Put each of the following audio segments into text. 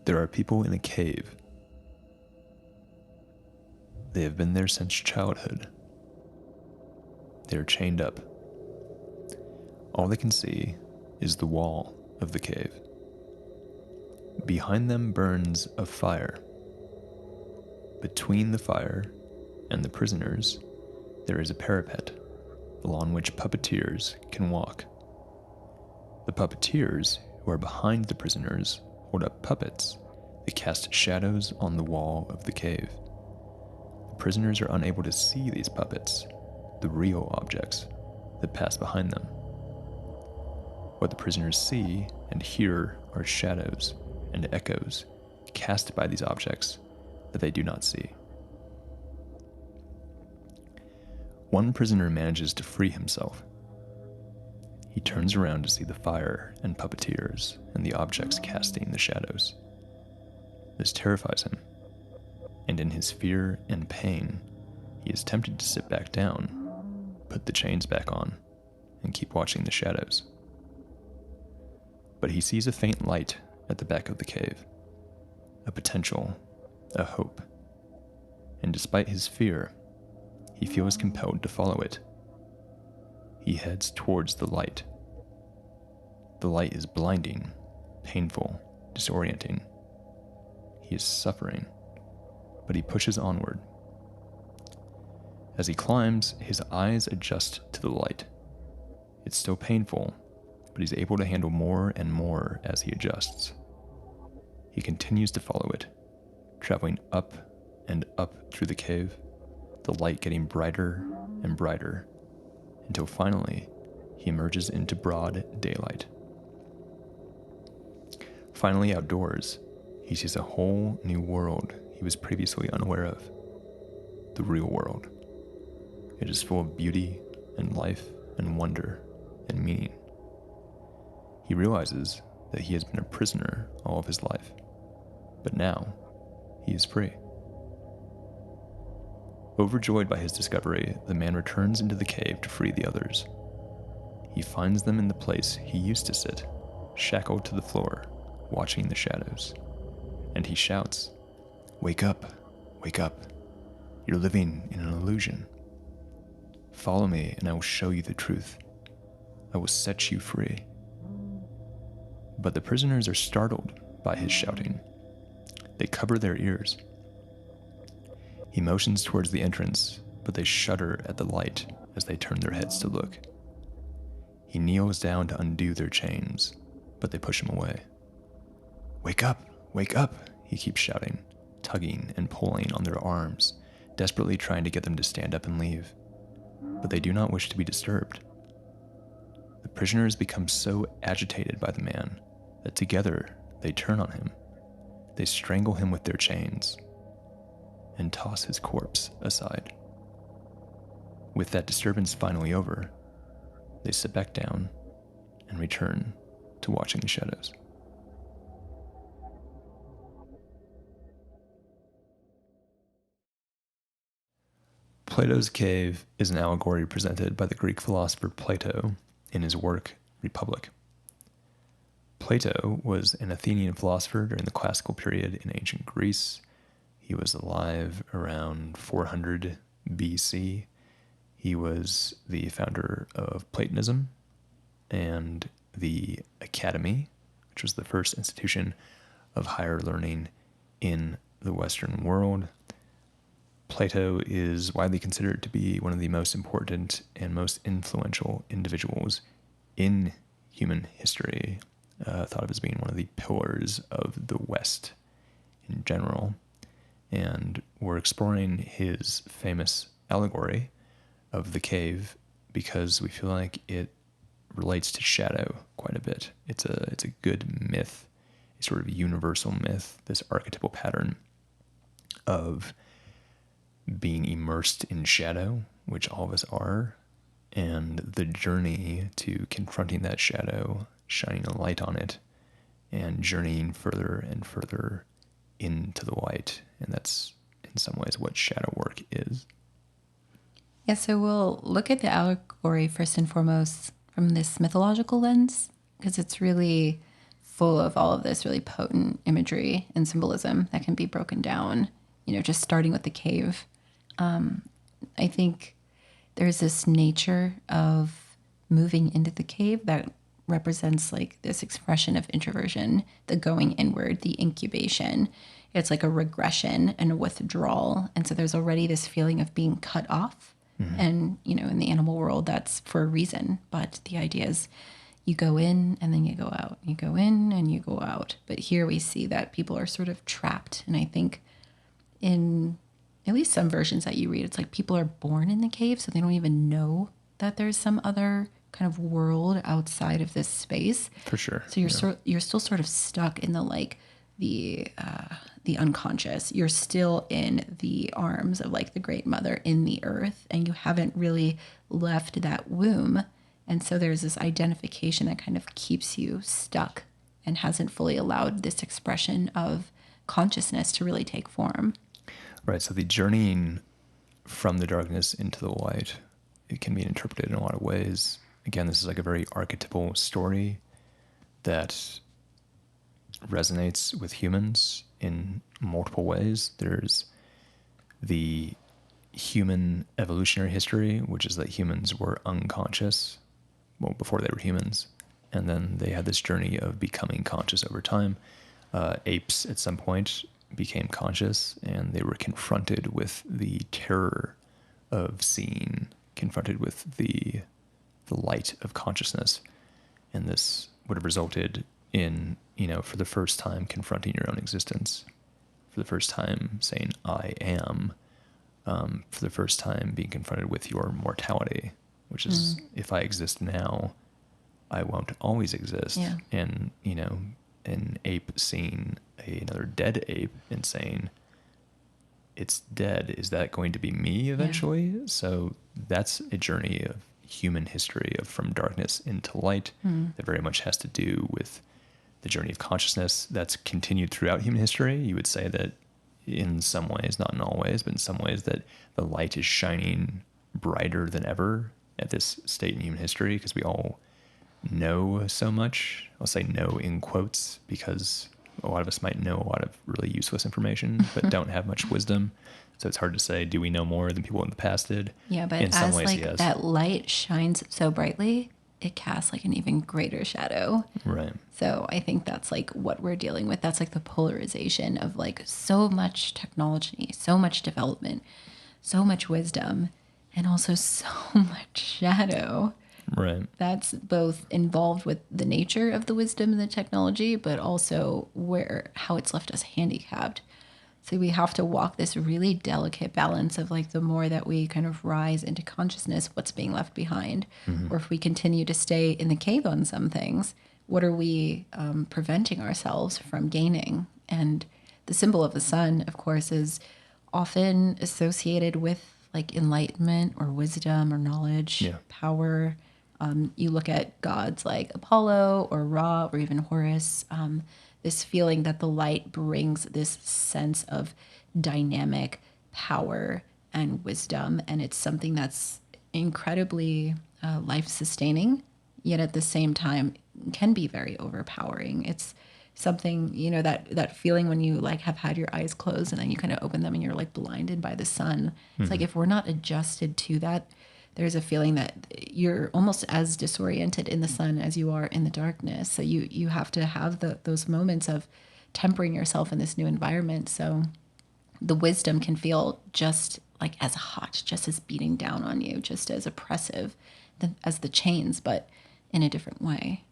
There are people in a cave. They have been there since childhood. They are chained up. All they can see is the wall of the cave. Behind them burns a fire. Between the fire and the prisoners, there is a parapet along which puppeteers can walk. The puppeteers who are behind the prisoners hold up puppets that cast shadows on the wall of the cave. The prisoners are unable to see these puppets, the real objects that pass behind them. What the prisoners see and hear are shadows and echoes cast by these objects that they do not see. One prisoner manages to free himself. He turns around to see the fire and puppeteers and the objects casting the shadows. This terrifies him, and in his fear and pain, he is tempted to sit back down, put the chains back on, and keep watching the shadows. But he sees a faint light at the back of the cave, a potential, a hope, and despite his fear, he feels compelled to follow it. He heads towards the light. The light is blinding, painful, disorienting. He is suffering, but he pushes onward. As he climbs, his eyes adjust to the light. It's still painful, but he's able to handle more and more as he adjusts. He continues to follow it, traveling up and up through the cave, the light getting brighter and brighter, until finally he emerges into broad daylight. Finally outdoors, he sees a whole new world he was previously unaware of, the real world. It is full of beauty and life and wonder and meaning. He realizes that he has been a prisoner all of his life, but now he is free. Overjoyed by his discovery, the man returns into the cave to free the others. He finds them in the place he used to sit, shackled to the floor, watching the shadows. And he shouts, "Wake up, wake up. You're living in an illusion. Follow me and I will show you the truth. I will set you free." But the prisoners are startled by his shouting. They cover their ears. He motions towards the entrance, but they shudder at the light as they turn their heads to look. He kneels down to undo their chains, but they push him away. Wake up, he keeps shouting, tugging and pulling on their arms, desperately trying to get them to stand up and leave. But they do not wish to be disturbed. The prisoners become so agitated by the man that together they turn on him. They strangle him with their chains and toss his corpse aside. With that disturbance finally over, they sit back down and return to watching the shadows. Plato's cave is an allegory presented by the Greek philosopher Plato in his work Republic. Plato was an Athenian philosopher during the classical period in ancient Greece. He was alive around 400 BC. He was the founder of Platonism and the Academy, which was the first institution of higher learning in the Western world. Plato is widely considered to be one of the most important and most influential individuals in human history, thought of as being one of the pillars of the West in general. And we're exploring his famous allegory of the cave because we feel like it relates to shadow quite a bit. It's a good myth, a sort of universal myth, this archetypal pattern of being immersed in shadow, which all of us are, and the journey to confronting that shadow, shining a light on it, and journeying further and further into the light. And that's in some ways what shadow work is. Yeah, so we'll look at the allegory first and foremost from this mythological lens, because it's really full of all of this really potent imagery and symbolism that can be broken down, just starting with the cave. I think there's this nature of moving into the cave that represents like this expression of introversion, the going inward, the incubation. It's like a regression and a withdrawal. And so there's already this feeling of being cut off. And, in the animal world, that's for a reason. But the idea is you go in and then you go out. You go in and you go out. But here we see that people are sort of trapped. And I think in at least some versions that you read, it's like people are born in the cave, so they don't even know that there's some other kind of world outside of this space. For sure. So you're still sort of stuck in the unconscious. You're still in the arms of like the great mother in the earth, and you haven't really left that womb. And so there's this identification that kind of keeps you stuck and hasn't fully allowed this expression of consciousness to really take form. Right. So the journeying from the darkness into the light, it can be interpreted in a lot of ways. Again, this is like a very archetypal story that resonates with humans in multiple ways. There's the human evolutionary history, which is that humans were unconscious, well, before they were humans, and then they had this journey of becoming conscious over time. Apes at some point became conscious, and they were confronted with the terror of seeing, confronted with the light of consciousness, and this would have resulted in, for the first time confronting your own existence, for the first time saying I am, for the first time being confronted with your mortality, which is if I exist now, I won't always exist. Yeah. And an ape seeing another dead ape and saying it's dead, is that going to be me eventually? Yeah. So that's a journey of human history of from darkness into light that very much has to do with the journey of consciousness that's continued throughout human history. You would say that in some ways, not in all ways, but in some ways, that the light is shining brighter than ever at this state in human history, because we all know so much. I'll say know in quotes, because a lot of us might know a lot of really useless information, but don't have much wisdom. So it's hard to say, do we know more than people in the past did? Yeah, but in some as ways, like yes. that light shines so brightly, it casts like an even greater shadow. Right. So I think that's like what we're dealing with. That's like the polarization of like so much technology, so much development, so much wisdom, and also so much shadow. Right. That's both involved with the nature of the wisdom and the technology, but also how it's left us handicapped. So we have to walk this really delicate balance of like the more that we kind of rise into consciousness, what's being left behind. Or if we continue to stay in the cave on some things, what are we preventing ourselves from gaining? And the symbol of the sun, of course, is often associated with like enlightenment or wisdom or knowledge, power. You look at gods like Apollo or Ra or even Horus, this feeling that the light brings this sense of dynamic power and wisdom. And it's something that's incredibly life-sustaining, yet at the same time can be very overpowering. It's something, that feeling when you like have had your eyes closed and then you kind of open them and you're like blinded by the sun. It's like if we're not adjusted to that, there's a feeling that you're almost as disoriented in the sun as you are in the darkness. So you have to have those moments of tempering yourself in this new environment. So the wisdom can feel just like as hot, just as beating down on you, just as oppressive as the chains, but in a different way.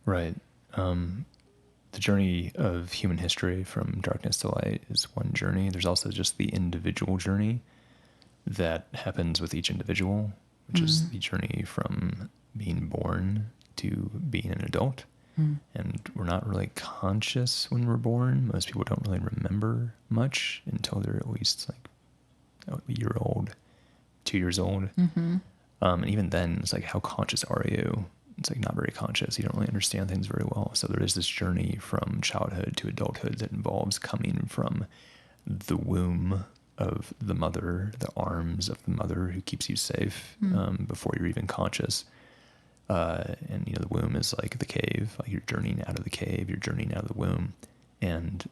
Right. The journey of human history from darkness to light is one journey. There's also just the individual journey that happens with each individual, which is the journey from being born to being an adult. And we're not really conscious when we're born. Most people don't really remember much until they're at least like a year old, 2 years old. And even then, it's like, how conscious are you? It's like not very conscious. You don't really understand things very well. So there is this journey from childhood to adulthood that involves coming from the womb of the mother, the arms of the mother who keeps you safe before you're even conscious, And the womb is like the cave. Like you're journeying out of the cave, you're journeying out of the womb, and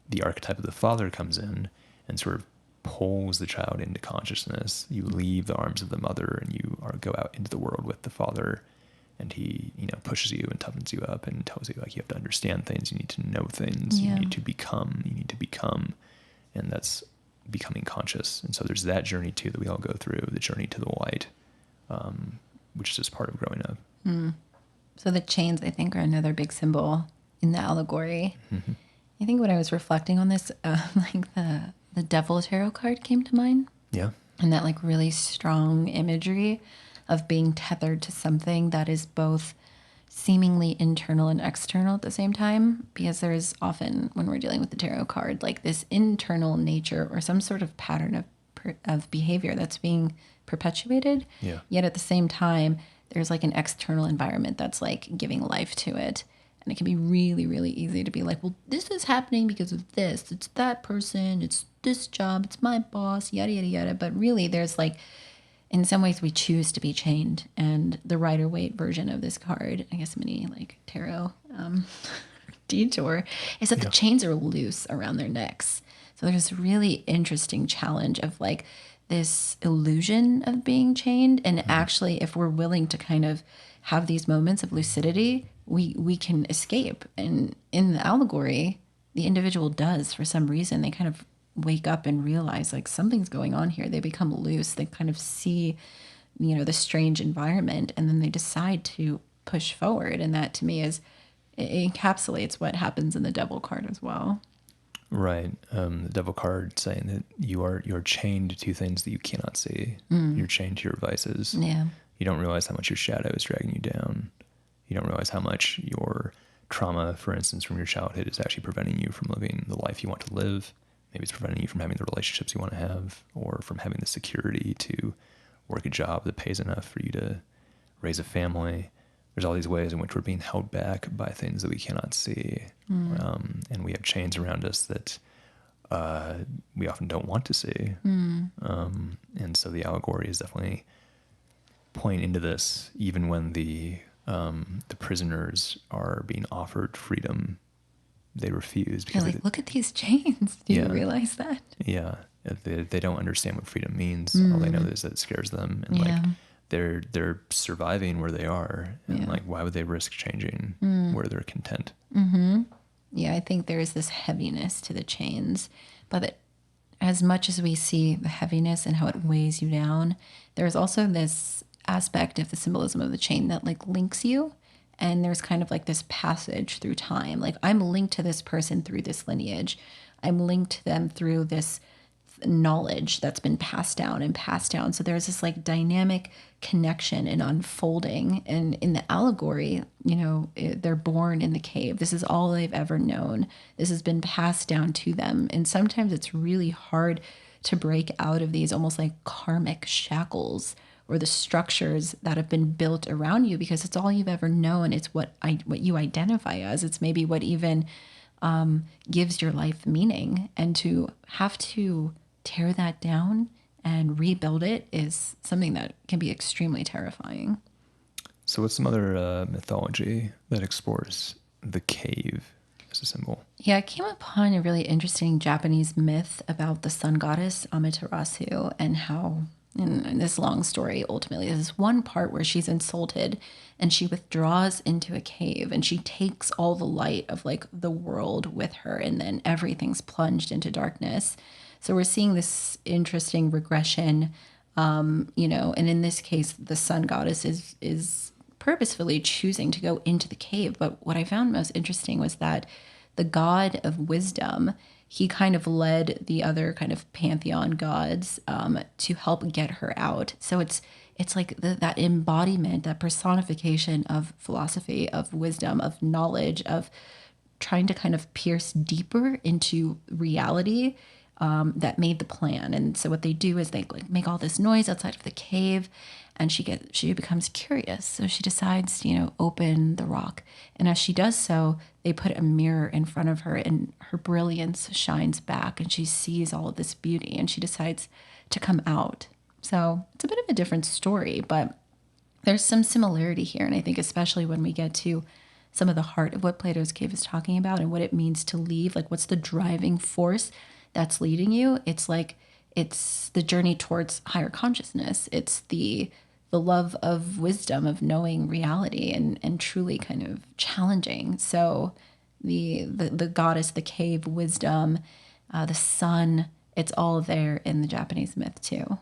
the archetype of the father comes in and sort of pulls the child into consciousness. You leave the arms of the mother and you go out into the world with the father, and he pushes you and toughens you up and tells you like you have to understand things, you need to know things, Yeah. you need to become, and that's becoming conscious. And so there's that journey too that we all go through, the journey to the light, which is just part of growing up. So the chains, I think, are another big symbol in the allegory. I think when I was reflecting on this, like the Devil Tarot card came to mind. Yeah. And that like really strong imagery of being tethered to something that is both seemingly internal and external at the same time. Because there's often, when we're dealing with the tarot card, like this internal nature or some sort of pattern of behavior that's being perpetuated. Yeah. Yet at the same time, there's like an external environment that's like giving life to it. And it can be really, really easy to be like, well, this is happening because of this. It's that person. It's this job. It's my boss, yada, yada, yada. But really, there's like, in some ways, we choose to be chained. And the Rider-Waite version of this card, I guess mini like tarot detour, is that the chains are loose around their necks. So there's this really interesting challenge of like this illusion of being chained. And actually, if we're willing to kind of have these moments of lucidity, we can escape. And in the allegory, the individual does, for some reason, they kind of wake up and realize like something's going on here. They become loose. They kind of see, the strange environment, and then they decide to push forward. And that to me it encapsulates what happens in the Devil card as well. Right. The Devil card saying that you're chained to things that you cannot see. You're chained to your vices. Yeah. You don't realize how much your shadow is dragging you down. You don't realize how much your trauma, for instance, from your childhood is actually preventing you from living the life you want to live. Maybe it's preventing you from having the relationships you want to have, or from having the security to work a job that pays enough for you to raise a family. There's all these ways in which we're being held back by things that we cannot see. And we have chains around us that we often don't want to see. And so the allegory is definitely pointing into this, even when the prisoners are being offered freedom, they refuse. You're like, look at these chains. Do you realize that? Yeah. They don't understand what freedom means. All they know is that it scares them. And like they're surviving where they are. And like, why would they risk changing where they're content? Yeah, I think there is this heaviness to the chains. But as much as we see the heaviness and how it weighs you down, there's also this aspect of the symbolism of the chain that like links you. And there's kind of like this passage through time. Like I'm linked to this person through this lineage. I'm linked to them through this knowledge that's been passed down and passed down. So there's this like dynamic connection and unfolding. And in the allegory, they're born in the cave. This is all they've ever known. This has been passed down to them. And sometimes it's really hard to break out of these almost like karmic shackles or the structures that have been built around you, because it's all you've ever known. It's what you identify as. It's maybe what even gives your life meaning. And to have to tear that down and rebuild it is something that can be extremely terrifying. So what's some other mythology that explores the cave as a symbol? Yeah, I came upon a really interesting Japanese myth about the Sun Goddess Amitarasu and how, in this long story, ultimately, there's one part where she's insulted and she withdraws into a cave and she takes all the light of like the world with her, and then everything's plunged into darkness. So we're seeing this interesting regression, and in this case, the Sun Goddess is purposefully choosing to go into the cave. But what I found most interesting was that the god of wisdom, he kind of led the other kind of pantheon gods to help get her out. So it's like that embodiment, that personification of philosophy, of wisdom, of knowledge, of trying to kind of pierce deeper into reality that made the plan. And so what they do is they like make all this noise outside of the cave, and she becomes curious. So she decides to, open the rock. And as she does so, they put a mirror in front of her and her brilliance shines back and she sees all of this beauty and she decides to come out. So it's a bit of a different story, but there's some similarity here. And I think especially when we get to some of the heart of what Plato's cave is talking about and what it means to leave, like what's the driving force that's leading you? It's like, it's the journey towards higher consciousness. It's the love of wisdom, of knowing reality and truly kind of challenging. So the goddess, the cave, wisdom, the sun, it's all there in the Japanese myth too.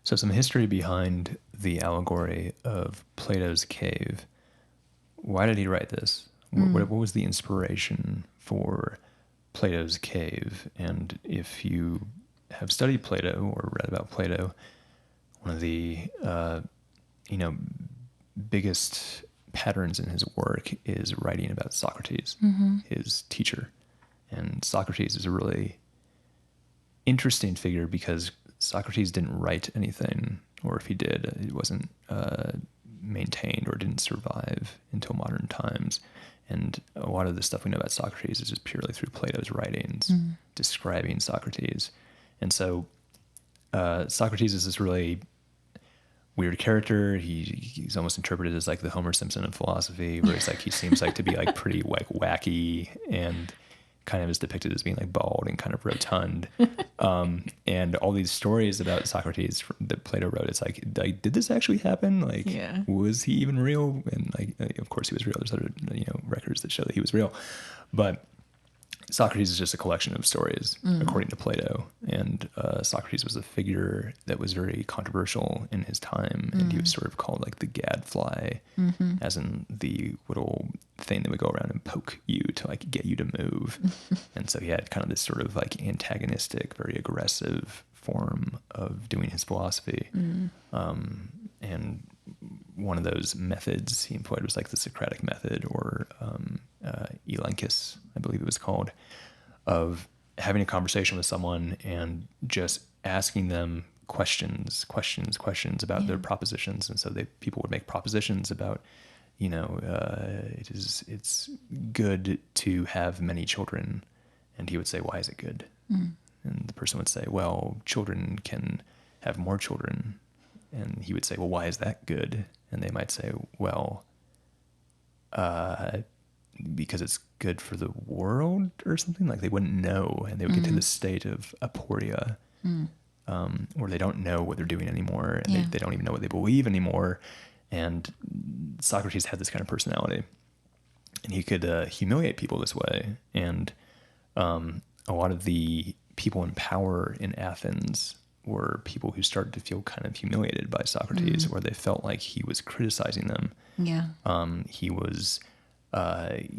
So some history behind the allegory of Plato's cave. Why did he write this? What was the inspiration for Plato's cave? And if you have studied Plato or read about Plato, one of the biggest patterns in his work is writing about Socrates, his teacher. And Socrates is a really interesting figure because Socrates didn't write anything, or if he did, it wasn't maintained or didn't survive until modern times. And a lot of the stuff we know about Socrates is just purely through Plato's writings describing Socrates. And so Socrates is this really weird character. He's almost interpreted as like the Homer Simpson of philosophy, where it's like he seems like to be like pretty like wacky and kind of is depicted as being like bald and kind of rotund. And all these stories about Socrates that Plato wrote, it's like, did this actually happen? Like, was he even real? And like, of course he was real. There's other, records that show that he was real, but Socrates is just a collection of stories, according to Plato. And Socrates was a figure that was very controversial in his time. And he was sort of called like the gadfly, as in the little thing that would go around and poke you to like get you to move. And so he had kind of this sort of like antagonistic, very aggressive form of doing his philosophy. And one of those methods he employed was like the Socratic Method, or Elenchus, I believe it was called, of having a conversation with someone and just asking them questions about their propositions. And so people would make propositions about, it's good to have many children. And he would say, why is it good? And the person would say, well, children can have more children. And he would say, well, why is that good? And they might say, well, because it's good for the world or something. Like they wouldn't know, and they would get to this state of aporia, where they don't know what they're doing anymore, and they don't even know what they believe anymore. And Socrates had this kind of personality, and he could humiliate people this way. And a lot of the people in power in Athens were people who started to feel kind of humiliated by Socrates, where they felt like he was criticizing them. He was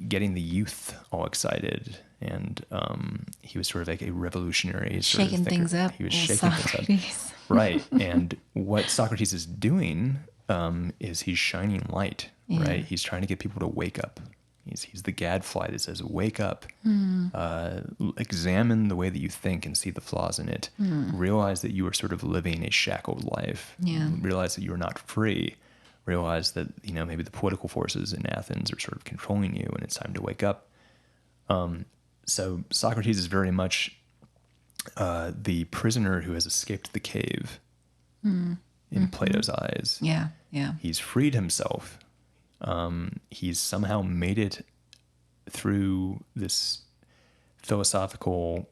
getting the youth all excited, and he was sort of like a revolutionary, shaking things up. He was shaking things up, right? And what Socrates is doing is he's shining light, right? He's trying to get people to wake up. He's the gadfly that says, wake up, examine the way that you think and see the flaws in it. Realize that you are sort of living a shackled life. Realize that you are not free. Realize that, maybe the political forces in Athens are sort of controlling you, and it's time to wake up. So Socrates is very much the prisoner who has escaped the cave in Plato's eyes. He's freed himself. He's somehow made it through this philosophical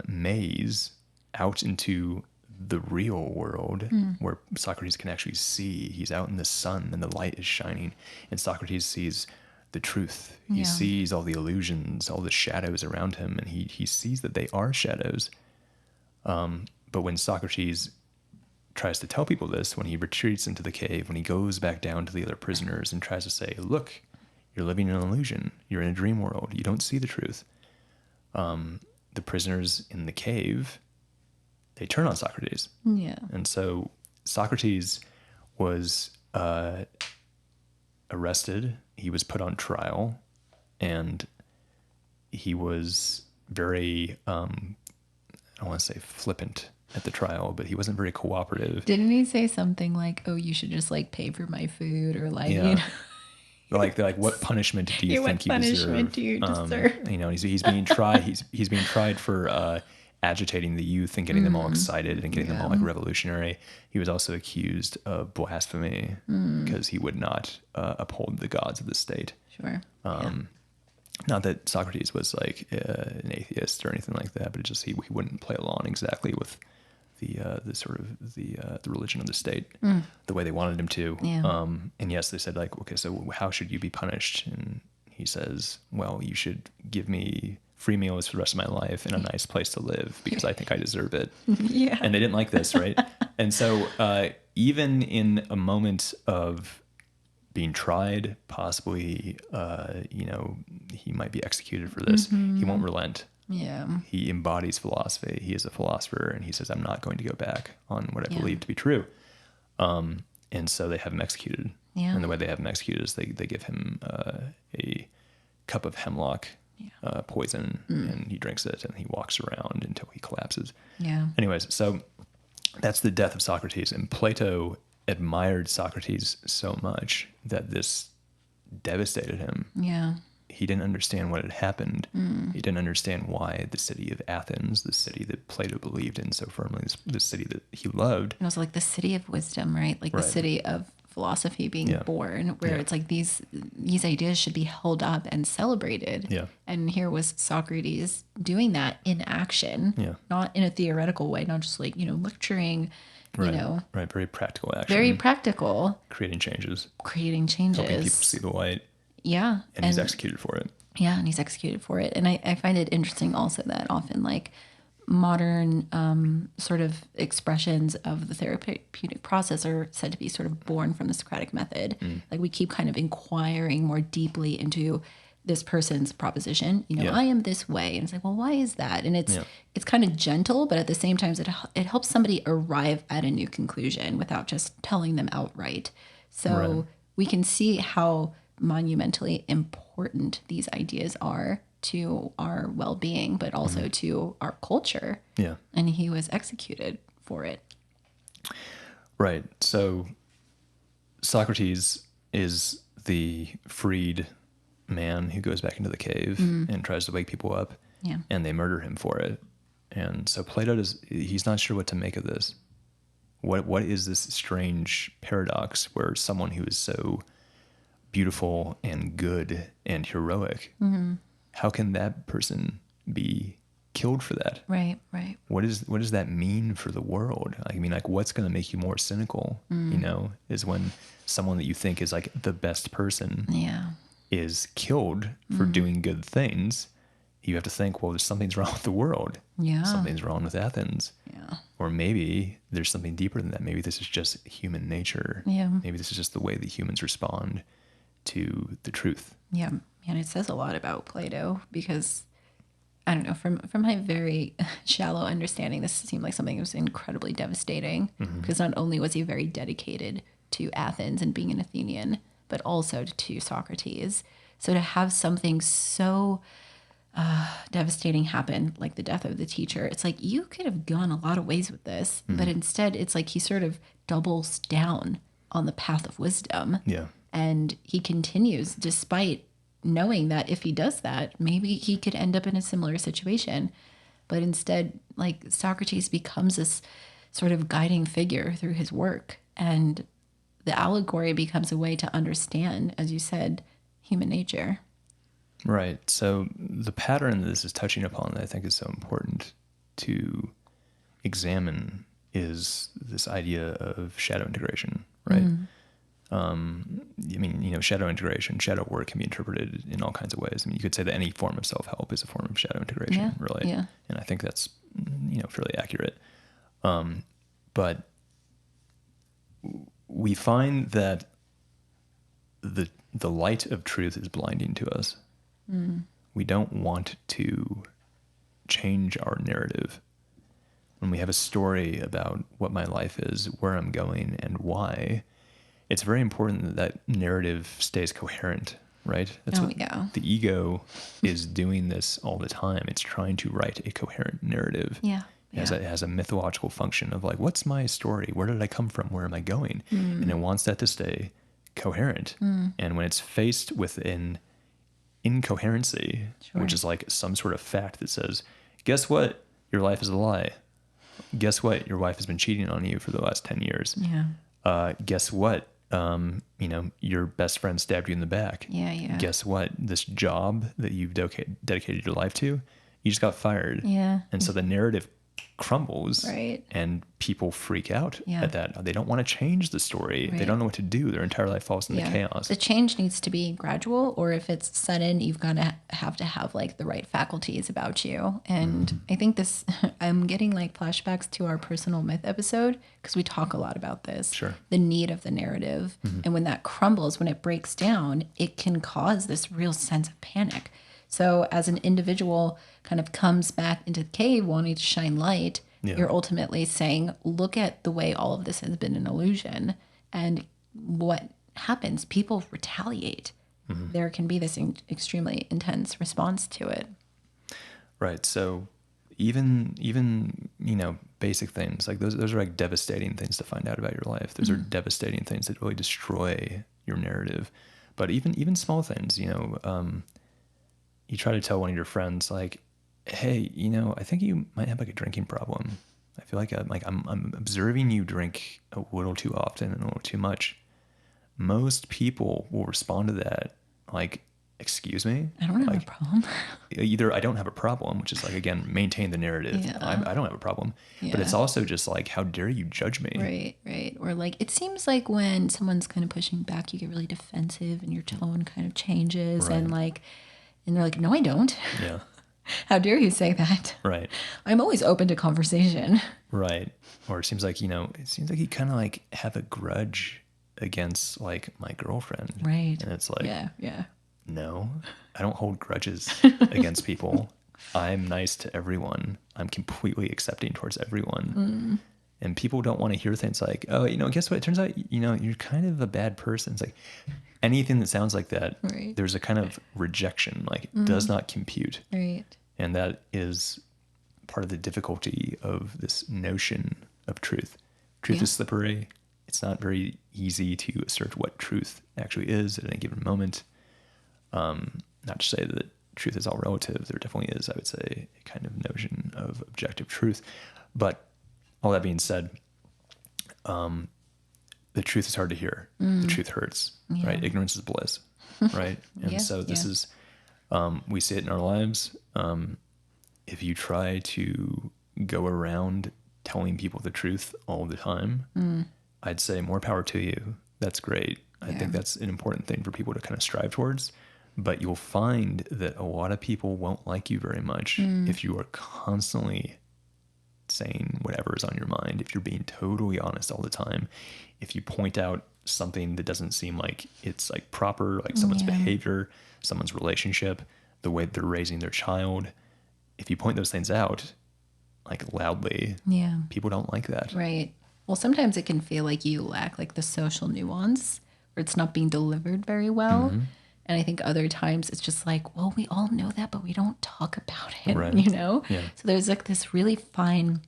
maze out into the real world, where Socrates can actually see. He's out in the sun and the light is shining, and Socrates sees the truth. He sees all the illusions, all the shadows around him, and he sees that they are shadows. But when Socrates tries to tell people this, when he retreats into the cave, when he goes back down to the other prisoners and tries to say, look, you're living in an illusion. You're in a dream world. You don't see the truth. The prisoners in the cave, they turn on Socrates. And so Socrates was arrested. He was put on trial, and he was very, I don't want to say flippant at the trial, but he wasn't very cooperative. Didn't he say something like, oh, you should just like pay for my food, or like, like what punishment do you think he deserved? What punishment do you deserve? He's being tried. He's being tried for agitating the youth and getting them all excited and getting them all like revolutionary. He was also accused of blasphemy because he would not uphold the gods of the state. Sure. Not that Socrates was like an atheist or anything like that, but it just he wouldn't play along exactly with the sort of the religion of the state the way they wanted him to. Yeah. And yes, they said like, okay, so how should you be punished? And he says, well, you should give me free meals for the rest of my life and a nice place to live because I think I deserve it. Yeah. And they didn't like this, right? And so even in a moment of being tried, possibly, he might be executed for this, he won't relent. Yeah. He embodies philosophy. He is a philosopher, and he says, I'm not going to go back on what I believe to be true. And so they have him executed. Yeah. And the way they have him executed is they give him a cup of hemlock poison, and he drinks it, and he walks around until he collapses. Yeah. Anyways, so that's the death of Socrates. And Plato admired Socrates so much that this devastated him. Yeah. He didn't understand what had happened. He didn't understand why the city of Athens, the city that Plato believed in so firmly, the city that he loved. And it was like the city of wisdom, right? Like the city of philosophy being born, where it's like these ideas should be held up and celebrated. Yeah. And here was Socrates doing that in action, not in a theoretical way, not just like, lecturing, Right, very practical action. very practical, creating changes. Helping people see the light. Yeah. And he's executed for it. Yeah, and he's executed for it. And I find it interesting also that often like modern sort of expressions of the therapeutic process are said to be sort of born from the Socratic method. Like we keep kind of inquiring more deeply into this person's proposition. I am this way. And it's like, well, why is that? And it's kind of gentle, but at the same time, it helps somebody arrive at a new conclusion without just telling them outright. So we can see how monumentally important these ideas are to our well-being, but also to our culture. Yeah. And he was executed for it. Right. So Socrates is the freed man who goes back into the cave and tries to wake people up. Yeah. And they murder him for it. And so Plato he's not sure what to make of this. What is this strange paradox where someone who is so beautiful and good and heroic, how can that person be killed for that? Right. What does that mean for the world? I mean, like, what's going to make you more cynical, is when someone that you think is like the best person is killed for doing good things. You have to think, well, something's wrong with the world. Yeah. Something's wrong with Athens. Yeah. Or maybe there's something deeper than that. Maybe this is just human nature. Yeah. Maybe this is just the way that humans respond to the truth. Yeah. And it says a lot about Plato because, I don't know, from my very shallow understanding, this seemed like something that was incredibly devastating because not only was he very dedicated to Athens and being an Athenian, but also to Socrates. So to have something so devastating happen, like the death of the teacher, it's like you could have gone a lot of ways with this, but instead it's like he sort of doubles down on the path of wisdom. Yeah. And he continues despite knowing that if he does that, maybe he could end up in a similar situation. But instead, like Socrates becomes this sort of guiding figure through his work. And the allegory becomes a way to understand, as you said, human nature. Right. So the pattern that this is touching upon that I think is so important to examine is this idea of shadow integration, right? I mean, shadow integration, shadow work can be interpreted in all kinds of ways. I mean, you could say that any form of self-help is a form of shadow integration, really. Yeah. And I think that's, fairly accurate. But we find that the light of truth is blinding to us. We don't want to change our narrative. When we have a story about what my life is, where I'm going, and why, it's very important that narrative stays coherent, right? That's the ego is doing this all the time. It's trying to write a coherent narrative. Yeah. It has a mythological function of like, what's my story? Where did I come from? Where am I going? And it wants that to stay coherent. And when it's faced with an incoherency, which is like some sort of fact that says, guess what? your life is a lie. Guess what? Your wife has been cheating on you for the last 10 years. Yeah. Guess what? Your best friend stabbed you in the back. Yeah. Guess what? This job that you've dedicated your life to, you just got fired. Yeah. And so the narrative crumbles, Right. and people freak out Yeah. at that. They don't want to change the story. They Right. don't know what to do. Their entire life falls into chaos. The change needs to be gradual, or if it's sudden, you've got to have like the right faculties about you. And I think this, I'm getting like flashbacks to our personal myth episode, because we talk a lot about this. Sure. The need of the narrative. And when that crumbles, when it breaks down, it can cause this real sense of panic. So as an individual kind of comes back into the cave wanting to shine light, you're ultimately saying, look at the way all of this has been an illusion. And what happens? People retaliate. There can be this extremely intense response to it. Right. So even basic things like those are like devastating things to find out about your life. Those are devastating things that really destroy your narrative. But even small things, you try to tell one of your friends, like, hey, I think you might have like a drinking problem. I feel like I'm observing you drink a little too often and a little too much. Most people will respond to that like, excuse me? I don't have a problem. Either I don't have a problem, which is like, again, maintain the narrative. Yeah. I don't have a problem. But it's also just like, how dare you judge me? Right. Or like, it seems like when someone's kind of pushing back, you get really defensive and your tone kind of changes. Right. And they're like, no, I don't. Yeah. How dare you say that? Right. I'm always open to conversation. Right. Or it seems like, you kind of like have a grudge against like my girlfriend. Right. And it's like, Yeah. no, I don't hold grudges against people. I'm nice to everyone. I'm completely accepting towards everyone. And people don't want to hear things like, oh, guess what? It turns out, you're kind of a bad person. It's like anything that sounds like that, Right. There's a kind of rejection, like it does not compute. Right. And that is part of the difficulty of this notion of truth. Truth is slippery. It's not very easy to assert what truth actually is at any given moment. Not to say that truth is all relative. There definitely is, I would say, a kind of notion of objective truth. But all that being said, the truth is hard to hear. The truth hurts, right? Ignorance is bliss, right? And so this is, we see it in our lives. If you try to go around telling people the truth all the time, I'd say more power to you. That's great. I think that's an important thing for people to kind of strive towards. But you'll find that a lot of people won't like you very much if you are constantly saying whatever is on your mind, if you're being totally honest all the time, if you point out something that doesn't seem like it's like proper, like someone's behavior, someone's relationship, the way they're raising their child, if you point those things out like loudly, people don't like that. Right. Well, sometimes it can feel like you lack like the social nuance, or it's not being delivered very well. And I think other times it's just like, well, we all know that, but we don't talk about it, Right. So there's like this really fine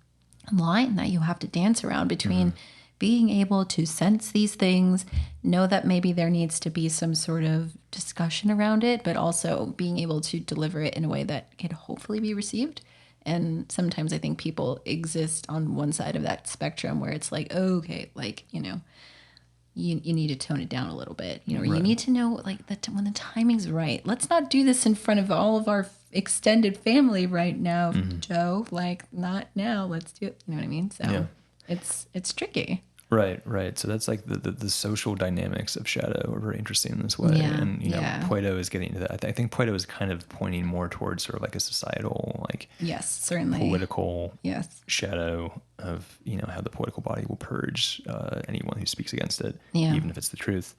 line that you have to dance around between being able to sense these things, know that maybe there needs to be some sort of discussion around it, but also being able to deliver it in a way that can hopefully be received. And sometimes I think people exist on one side of that spectrum where it's like, oh, okay, like, you need to tone it down a little bit, or you need to know like that when the timing's right. Let's not do this in front of all of our extended family right now, Joe. Like, not now. Let's do it. You know what I mean? So it's tricky. Right. So that's like the social dynamics of shadow are very interesting in this way. Yeah, And, Plato is getting into that. I think Plato is kind of pointing more towards sort of like a societal, like certainly political shadow of, how the political body will purge anyone who speaks against it, even if it's the truth.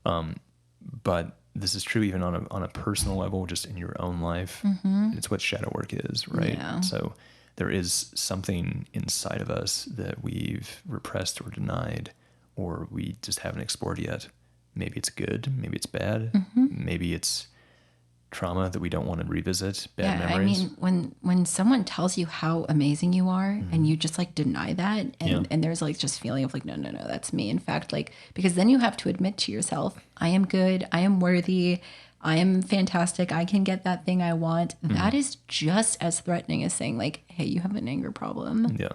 But this is true even on a personal level, just in your own life. It's what shadow work is, right? Yeah. So there is something inside of us that we've repressed or denied, or we just haven't explored yet. Maybe it's good, maybe it's bad, maybe it's trauma that we don't want to revisit, bad memories. I mean, when someone tells you how amazing you are and you just like deny that, and there's like just feeling of like, no, that's me. In fact, like, because then you have to admit to yourself, I am good, I am worthy, I am fantastic. I can get that thing I want. That is just as threatening as saying like, hey, you have an anger problem. Yeah.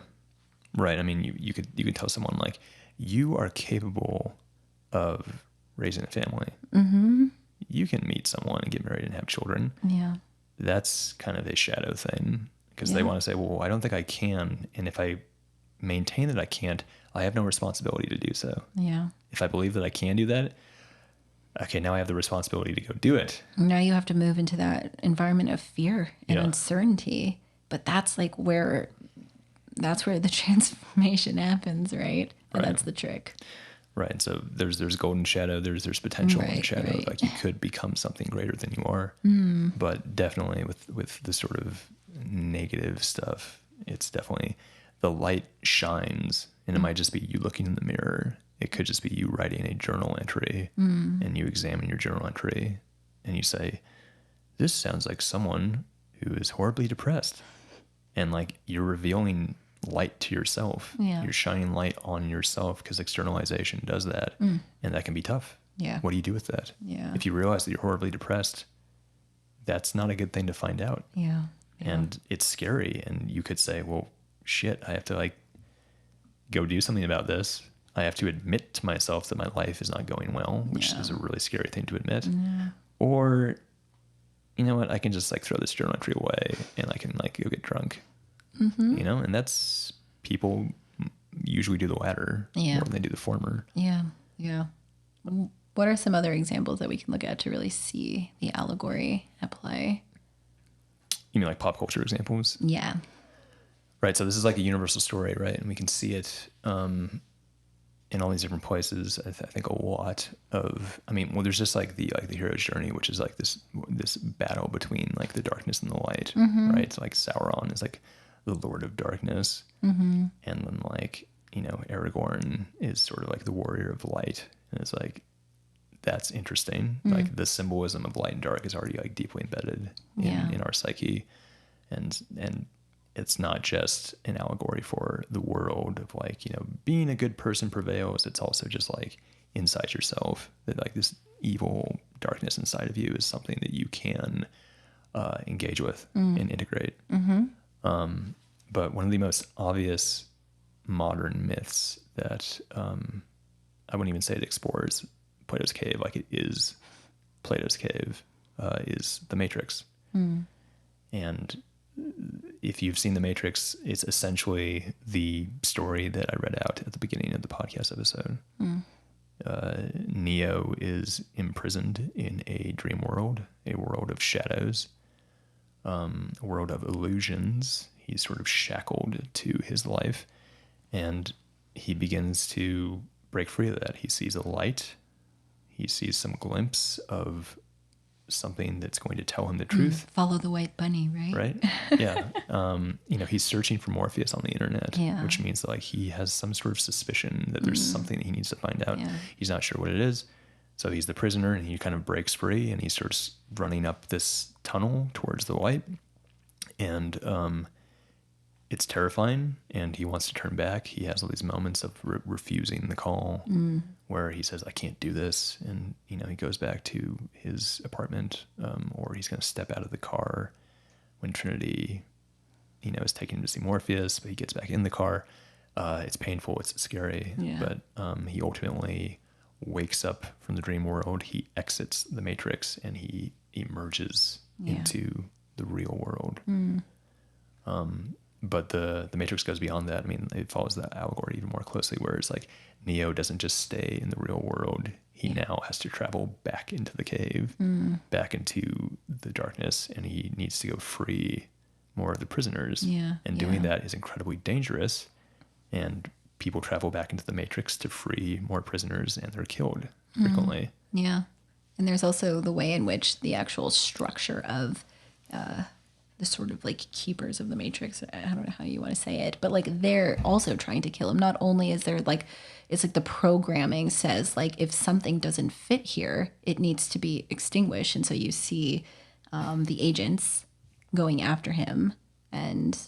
Right. I mean, you could tell someone like, you are capable of raising a family. Mm-hmm. You can meet someone and get married and have children. Yeah. That's kind of a shadow thing because they want to say, well, I don't think I can. And if I maintain that I can't, I have no responsibility to do so. Yeah. If I believe that I can do that, okay, now I have the responsibility to go do it. Now you have to move into that environment of fear and uncertainty. But that's like that's where the transformation happens, right? And that's the trick. Right. So there's golden shadow, there's potential in shadow. Right. Like you could become something greater than you are. But definitely with the sort of negative stuff, it's definitely the light shines, and it might just be you looking in the mirror. It could just be you writing a journal entry, and you examine your journal entry and you say, this sounds like someone who is horribly depressed. And like you're revealing light to yourself. Yeah. You're shining light on yourself because externalization does that. And that can be tough. Yeah. What do you do with that? Yeah. If you realize that you're horribly depressed, that's not a good thing to find out. Yeah. And it's scary. And you could say, well, shit, I have to like go do something about this. I have to admit to myself that my life is not going well, which is a really scary thing to admit. Yeah. Or, you know what, I can just like throw this journal entry away and I can like go get drunk. You know, and that's, people usually do the latter more than they do the former. Yeah. Yeah. What are some other examples that we can look at to really see the allegory at play? You mean like pop culture examples? Yeah. Right. So this is like a universal story, right? And we can see it in all these different places. I think a lot of, I mean, well, there's just like the hero's journey, which is like this battle between like the darkness and the light, right? So like Sauron is like the Lord of Darkness, and then like, you know, Aragorn is sort of like the warrior of light, and it's like, that's interesting. Like the symbolism of light and dark is already like deeply embedded in our psyche, and it's not just an allegory for the world of like, you know, being a good person prevails. It's also just like inside yourself, that like this evil darkness inside of you is something that you can engage with and integrate. But one of the most obvious modern myths that I wouldn't even say it explores Plato's cave, like it is Plato's cave, is The Matrix. And if you've seen The Matrix, it's essentially the story that I read out at the beginning of the podcast episode. Neo is imprisoned in a dream world, a world of shadows, a world of illusions. He's sort of shackled to his life, and he begins to break free of that. He sees a light. He sees some glimpse of something that's going to tell him the truth. Follow the white bunny, right? Right? Yeah. You know, he's searching for Morpheus on the internet, which means that like he has some sort of suspicion that there's something that he needs to find out. He's not sure what it is. So he's the prisoner, and he kind of breaks free, and he starts running up this tunnel towards the light. And it's terrifying, and he wants to turn back. He has all these moments of refusing the call where he says, I can't do this. And, you know, he goes back to his apartment, or he's going to step out of the car when Trinity, you know, is taking him to see Morpheus, but he gets back in the car. It's painful. It's scary. But he ultimately wakes up from the dream world. He exits the Matrix, and he emerges into the real world. But the Matrix goes beyond that. I mean, it follows that allegory even more closely, where it's like Neo doesn't just stay in the real world. He now has to travel back into the cave, back into the darkness, and he needs to go free more of the prisoners. And doing that is incredibly dangerous. And people travel back into the Matrix to free more prisoners, and they're killed frequently. Yeah. And there's also the way in which the actual structure of the sort of like keepers of the Matrix, I don't know how you want to say it, but like they're also trying to kill him. Not only is there like, it's like the programming says like if something doesn't fit here, it needs to be extinguished. And so you see the agents going after him, and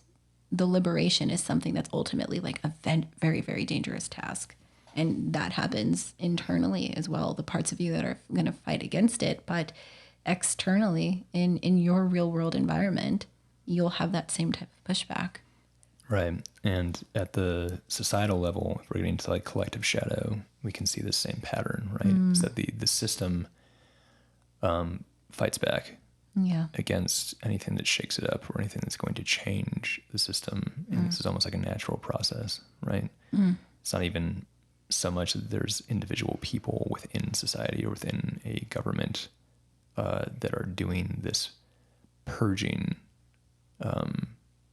the liberation is something that's ultimately like a very, very dangerous task. And that happens internally as well, the parts of you that are going to fight against it. But externally in your real world environment, you'll have that same type of pushback. Right. And at the societal level, if we're getting to like collective shadow, we can see the same pattern, right? Is that the system fights back Yeah. against anything that shakes it up or anything that's going to change the system. And this is almost like a natural process, right? It's not even so much that there's individual people within society or within a government that are doing this purging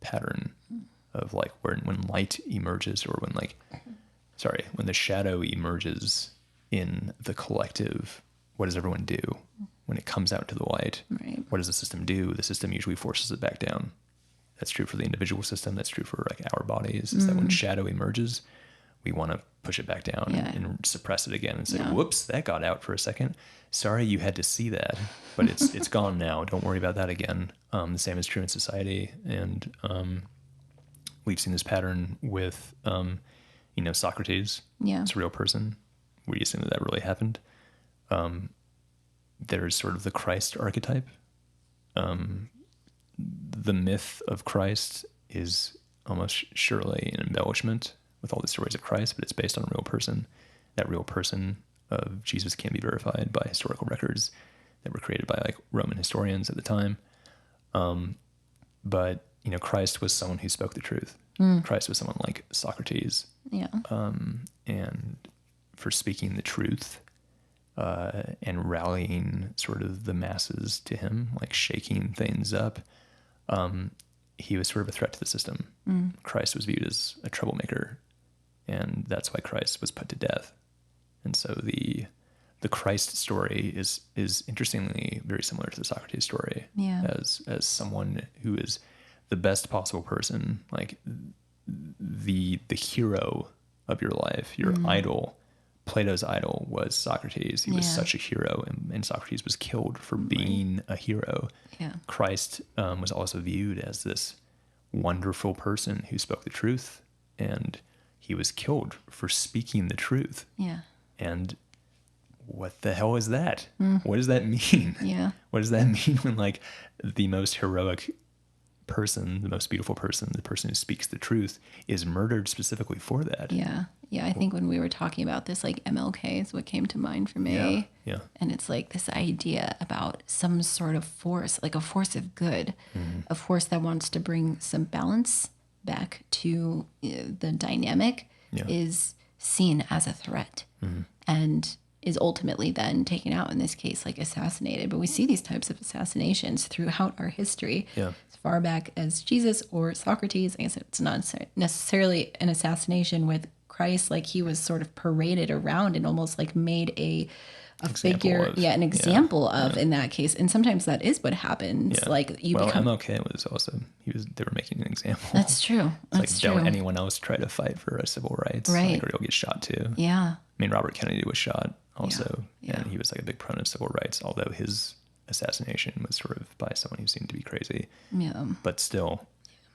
pattern of like when light emerges or when the shadow emerges in the collective, what does everyone do? When it comes out to the light, Right. what does the system do? The system usually forces it back down. That's true for the individual system. That's true for like our bodies, is that when shadow emerges, we want to push it back down and suppress it again and say, whoops, that got out for a second. Sorry, you had to see that, but it's gone now. Don't worry about that again. The same is true in society. And we've seen this pattern with, Socrates. Yeah. It's a real person. We assume that really happened. There's sort of the Christ archetype. The myth of Christ is almost surely an embellishment with all the stories of Christ, but it's based on a real person. That real person of Jesus can be verified by historical records that were created by like Roman historians at the time. But Christ was someone who spoke the truth. Christ was someone like Socrates. Yeah. And for speaking the truth and rallying sort of the masses to him, like shaking things up, he was sort of a threat to the system. Christ was viewed as a troublemaker, and that's why Christ was put to death. And so the Christ story is interestingly very similar to the Socrates story. Yeah. As someone who is the best possible person, like the hero of your life, your idol. Plato's idol was Socrates. He was such a hero, and Socrates was killed for being a hero. Yeah. Christ was also viewed as this wonderful person who spoke the truth, and he was killed for speaking the truth. Yeah. And what the hell is that? What does that mean? Yeah. What does that mean when like the most heroic person, the most beautiful person, the person who speaks the truth is murdered specifically for that? Yeah. Yeah. I think when we were talking about this, like MLK is what came to mind for me. Yeah. And it's like this idea about some sort of force, like a force of good, a force that wants to bring some balance back to the dynamic is seen as a threat and is ultimately then taken out, in this case, like assassinated. But we see these types of assassinations throughout our history. Yeah. As far back as Jesus or Socrates. I guess it's not necessarily an assassination with Christ. Like he was sort of paraded around and almost like made a figure, an example of in that case. And sometimes that is what happens. Yeah. Like you become. MLK was also, they were making an example. That's true. It's like, don't anyone else try to fight for civil rights, right? Like, or you'll get shot too. Yeah. I mean, Robert Kennedy was shot also, and he was like a big proponent of civil rights, although his assassination was sort of by someone who seemed to be crazy. Yeah. But still,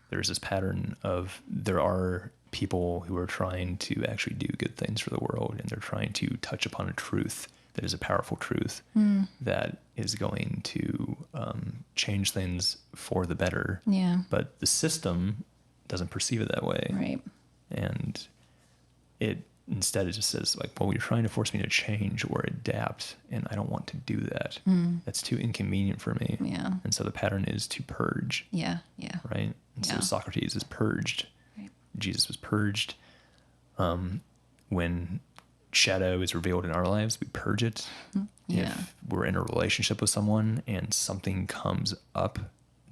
there's this pattern of there are people who are trying to actually do good things for the world, and they're trying to touch upon a truth that is a powerful truth that is going to change things for the better. Yeah. But the system doesn't perceive it that way. Right. And instead it just says like, well, you're trying to force me to change or adapt, and I don't want to do that. That's too inconvenient for me. Yeah. And so the pattern is to purge. Yeah. Yeah. Right. And so Socrates is purged. Right. Jesus was purged. When shadow is revealed in our lives, we purge it. Yeah. If we're in a relationship with someone and something comes up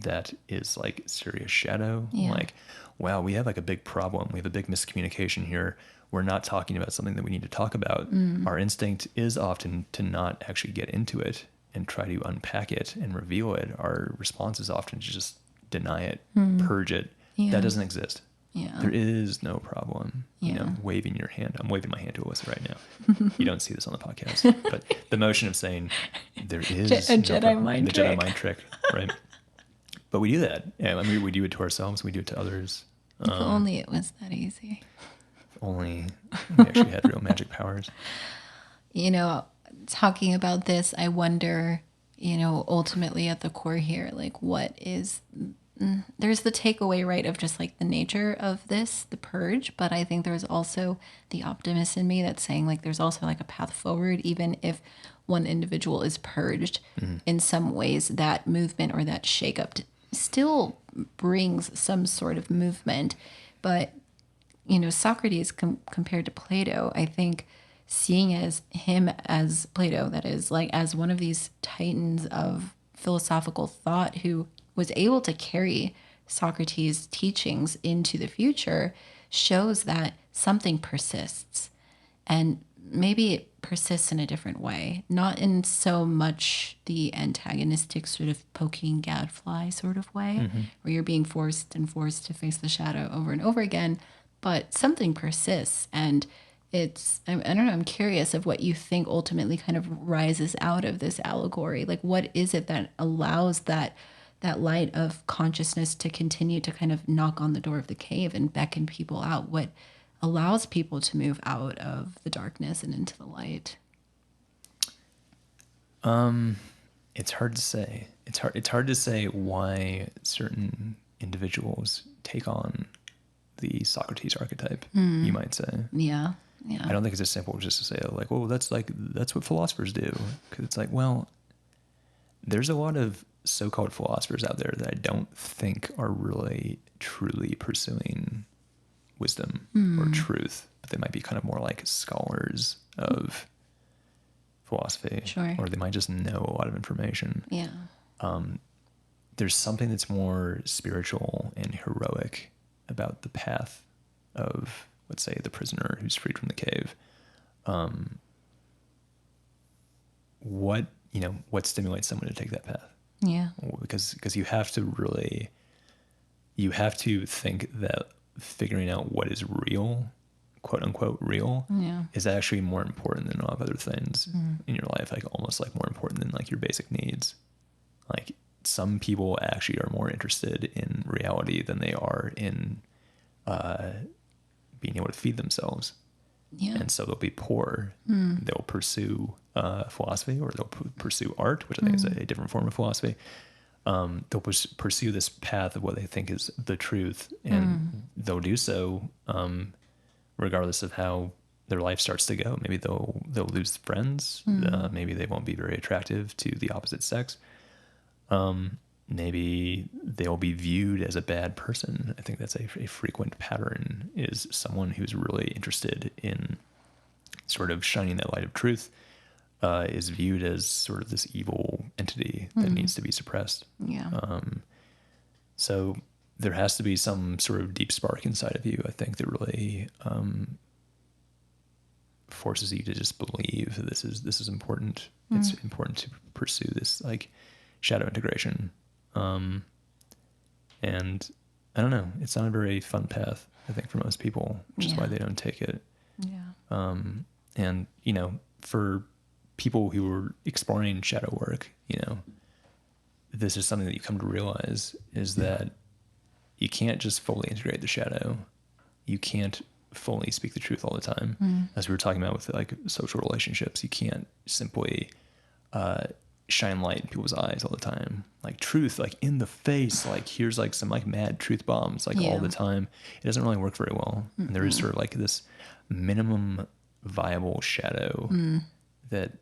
that is like serious shadow, like, wow, we have like a big problem. We have a big miscommunication here. We're not talking about something that we need to talk about. Our instinct is often to not actually get into it and try to unpack it and reveal it. Our response is often to just deny it, purge it. That doesn't exist. Yeah. There is no problem. Waving your hand. I'm waving my hand to Alyssa right now. You don't see this on the podcast, but the motion of saying there is a Jedi mind trick. Jedi mind trick, right? But we do that. Yeah, I mean, we do it to ourselves. We do it to others. If only it was that easy. If only we actually had real magic powers. Talking about this, I wonder ultimately at the core here, like what is, there's the takeaway, right, of just like the nature of this, the purge. But I think there's also the optimist in me that's saying like there's also like a path forward, even if one individual is purged. In some ways, that movement or that shakeup still brings some sort of movement. But Socrates compared to Plato, I think seeing as him as Plato, that is, like as one of these titans of philosophical thought who was able to carry Socrates' teachings into the future, shows that something persists. And maybe it persists in a different way, not in so much the antagonistic sort of poking gadfly sort of way, where you're being forced to face the shadow over and over again, but something persists. And I don't know, I'm curious of what you think ultimately kind of rises out of this allegory. Like, what is it that allows that light of consciousness to continue to kind of knock on the door of the cave and beckon people out? What allows people to move out of the darkness and into the light? It's hard to say. It's hard to say why certain individuals take on the Socrates archetype, you might say. Yeah. I don't think it's as simple just to say like, well, that's what philosophers do. Because it's like, well, there's a lot of so-called philosophers out there that I don't think are really truly pursuing wisdom or truth, but they might be kind of more like scholars of philosophy. Sure. Or they might just know a lot of information. Yeah. There's something that's more spiritual and heroic about the path of, let's say, the prisoner who's freed from the cave. What stimulates someone to take that path? Yeah. Because you have to think that figuring out what is real, quote unquote real, is actually more important than a lot of other things in your life. Like almost like more important than like your basic needs. Like some people actually are more interested in reality than they are in being able to feed themselves. Yeah. And so they'll be poor. They'll pursue philosophy, or they'll pursue art, which I think is a different form of philosophy. They'll pursue this path of what they think is the truth, and they'll do so regardless of how their life starts to go. Maybe they'll lose friends. Maybe they won't be very attractive to the opposite sex. Maybe they'll be viewed as a bad person. I think that's a frequent pattern, is someone who's really interested in sort of shining that light of truth is viewed as sort of this evil entity that needs to be suppressed. Yeah. So there has to be some sort of deep spark inside of you, I think, that really forces you to just believe that this is important. It's important to pursue this like shadow integration. And I don't know, it's not a very fun path, I think, for most people, which is why they don't take it. Yeah. And, for people who are exploring shadow work, this is something that you come to realize is that you can't just fully integrate the shadow. You can't fully speak the truth all the time. As we were talking about with like social relationships, you can't simply, shine light in people's eyes all the time, like truth, like in the face, like here's like some like mad truth bombs, like all the time. It doesn't really work very well. And there is sort of like this minimum viable shadow that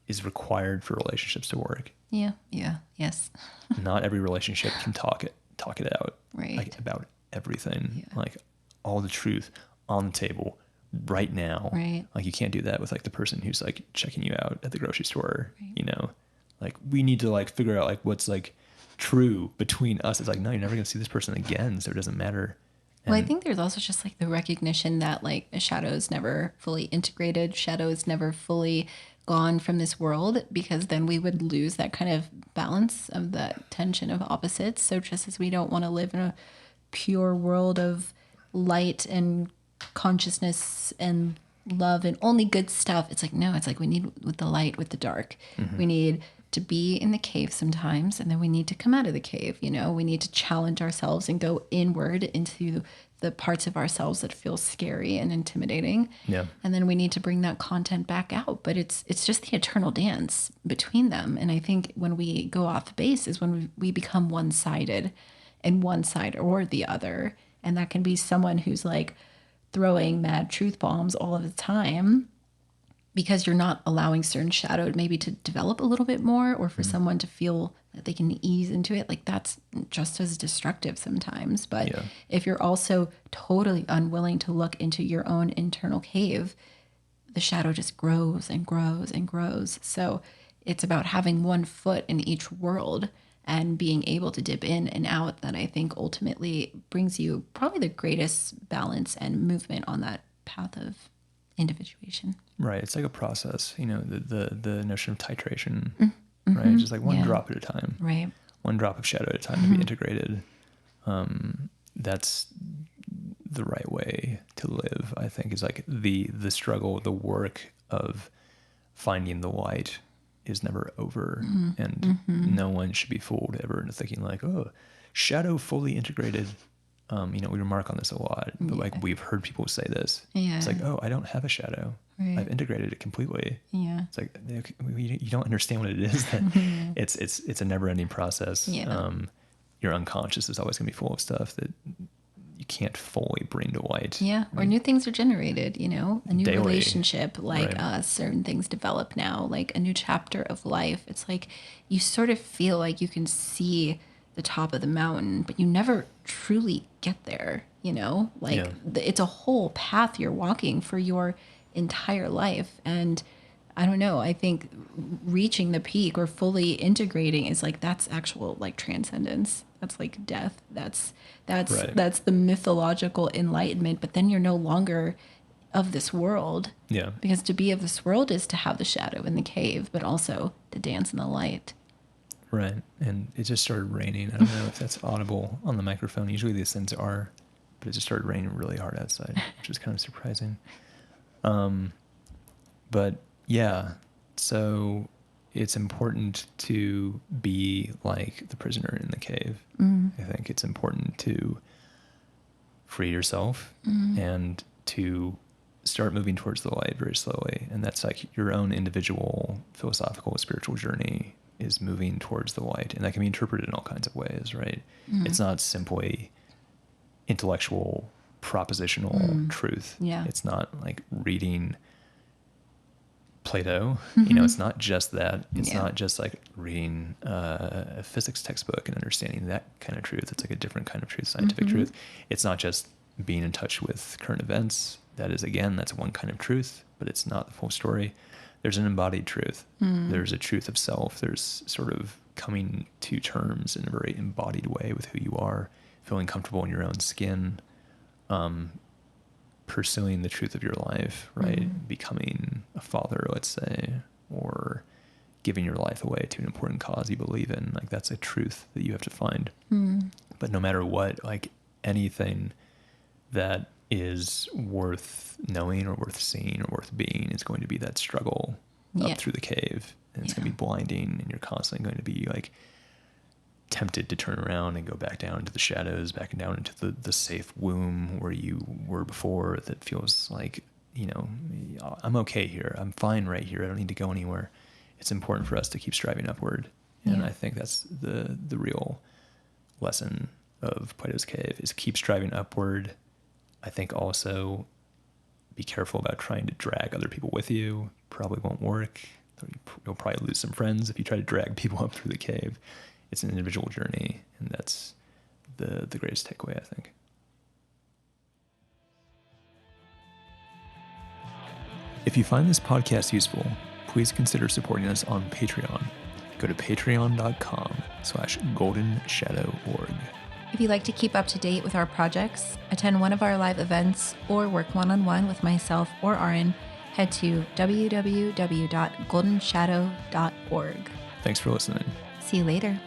is required for relationships to work. Yes. Not every relationship can talk it out, Right. like about everything, like all the truth on the table right now. Right. Like you can't do that with like the person who's like checking you out at the grocery store, like we need to like figure out like what's like true between us. It's like, no, you're never going to see this person again. So it doesn't matter. Well, I think there's also just like the recognition that like a shadow is never fully integrated. Shadow is never fully gone from this world, because then we would lose that kind of balance of that tension of opposites. So just as we don't want to live in a pure world of light and consciousness and love and only good stuff, it's like, no, it's like we need with the light, with the dark. We need to be in the cave sometimes, and then we need to come out of the cave. We need to challenge ourselves and go inward into the parts of ourselves that feel scary and intimidating. Yeah. And then we need to bring that content back out. But it's just the eternal dance between them. And I think when we go off base is when we become one-sided, and one side or the other. And that can be someone who's like throwing mad truth bombs all of the time, because you're not allowing certain shadow maybe to develop a little bit more, or for someone to feel that they can ease into it. Like, that's just as destructive sometimes. But if you're also totally unwilling to look into your own internal cave, the shadow just grows and grows and grows. So it's about having one foot in each world and being able to dip in and out, that I think ultimately brings you probably the greatest balance and movement on that path of individuation. Right. It's like a process, the notion of titration, right? Just like one drop at a time, right? One drop of shadow at a time to be integrated. That's the right way to live, I think, is like the struggle, the work of finding the light is never over. And no one should be fooled ever into thinking like, oh, shadow fully integrated. We remark on this a lot, but like we've heard people say this. Yeah. It's like, oh, I don't have a shadow. Right. I've integrated it completely. Yeah. It's like, you don't understand what it is. That it's a never ending process. Yeah. Your unconscious is always going to be full of stuff that you can't fully bring to light. Yeah. Or new things are generated, a new Daily. relationship, like Right. certain things develop now, like a new chapter of life. It's like you sort of feel like you can see the top of the mountain, but you never truly get there, it's a whole path you're walking for your entire life. And I don't know, I think reaching the peak or fully integrating is like, that's actual like transcendence. That's like death. That's Right. that's the mythological enlightenment. But then you're no longer of this world. Yeah. Because to be of this world is to have the shadow in the cave, but also to dance in the light. Right. And it just started raining. I don't know if that's audible on the microphone. Usually these things are, but it just started raining really hard outside, which is kind of surprising. But yeah, so it's important to be like the prisoner in the cave. I think it's important to free yourself and to start moving towards the light very slowly. And that's like your own individual philosophical, spiritual journey is moving towards the light. And that can be interpreted in all kinds of ways, right? It's not simply intellectual, propositional truth. Yeah. It's not like reading Plato, it's not just that. It's not just like reading a physics textbook and understanding that kind of truth. It's like a different kind of truth, scientific truth. It's not just being in touch with current events. That is, again, that's one kind of truth, but it's not the full story. There's an embodied truth. There's a truth of self. There's sort of coming to terms in a very embodied way with who you are, feeling comfortable in your own skin, pursuing the truth of your life, right? Becoming a father, let's say, or giving your life away to an important cause you believe in. Like, that's a truth that you have to find. But no matter what, like anything that is worth knowing or worth seeing or worth being is going to be that struggle up through the cave. And it's going to be blinding, and you're constantly going to be like tempted to turn around and go back down into the shadows, back down into the safe womb where you were before, that feels like, I'm okay here. I'm fine right here. I don't need to go anywhere. It's important for us to keep striving upward. And I think that's the real lesson of Plato's Cave, is keep striving upward. I think also be careful about trying to drag other people with you. Probably won't work. You'll probably lose some friends if you try to drag people up through the cave. It's an individual journey, and that's the greatest takeaway, I think. If you find this podcast useful, please consider supporting us on Patreon. Go to patreon.com/goldenshadow.org. If you'd like to keep up to date with our projects, attend one of our live events, or work one-on-one with myself or Arran, head to www.goldenshadow.org. Thanks for listening. See you later.